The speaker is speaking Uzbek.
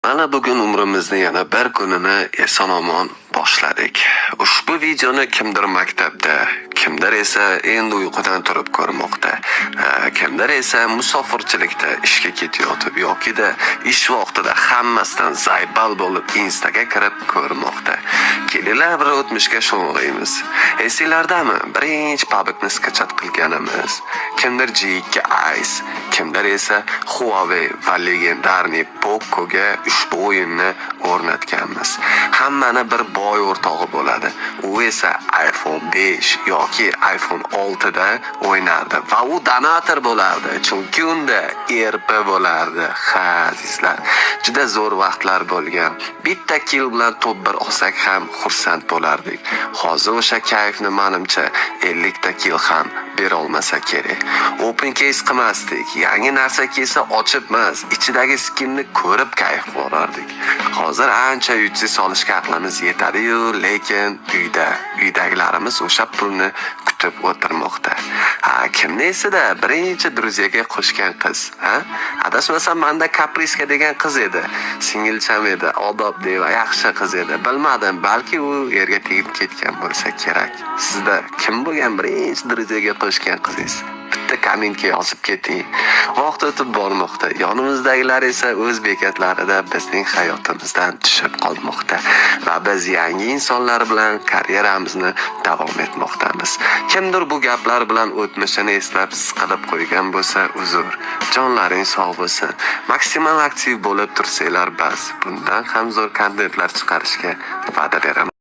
Mana bugun umrimizni yana bir kunini eson-omon boshladik. Ushbu videoni kimdir maktabda, kimdir esa endi uyqudan turib ko'rmoqda, kimdir esa musofirchilikda ishga ketayotib yoki-da ish vaqtida hammasidan zaybal bo'lib Instaga kirib ko'rmoqda. Kelinglar bir o'tmishga sho'ng'iymiz. Esinglardami? Birinchi publicni skachat qilganimiz. Kimdir G2 Ice, kimdir esa Huawei va legendarniy Poco'ga ushbu o'yinni o'rnatganmiz. Hammani bir boy o'rtog'i bo'ladi. U esa iPhone 5 yoki iPhone 6 da o'ynardi va u donator bo'lardi, chunki unda ERP bo'lardi. Ha, azizlar, juda zo'r vaqtlar bo'lgan. Bitta kill bilan top 1 olsak ham xursand bo'lardik. Hozir o'sha kayfni menimcha 50 ta kill ham bera olmasa kerak. Open case qilmasdik. Yangi narsa kelsa ochib emas, ichidagi skinni ko'rib kayf ko'rardik. Hozir ancha yutsi solishga aqlimiz yetadi-yu, lekin uydagilarimiz o'sha pulni kutib o'tirmoqda. Kimni esida birinchi druzyaga qo'shgan qiz, adashmasam menda Kapriska degan qiz edi. Singilcham edi, odobli va yaxshi qiz edi. Bilmadim, balki u yerga tegib ketgan bo'lsa kerak. Sizda kim bo'lgan birinchi druzyaga qo'shgan qizingiz? Bitta kommentga yozib keting. Vaqt o'tib bormoqda. Yonimizdagilar esa o'z bekatlarida bizning hayotimizdan tushib qolmoqda va biz yangi insonlar bilan karyeramizni davom etmoqdamiz. Kimdir bu gaplar bilan o'tmishini eslab siqilib qo'ygan bo'lsa, uzr. Jonlaring sog' bo'lsin. Maksimal aktiv bo'lib tursanglar bas. Bundan ham zo'r kontentlar chiqarishga va'da beraman.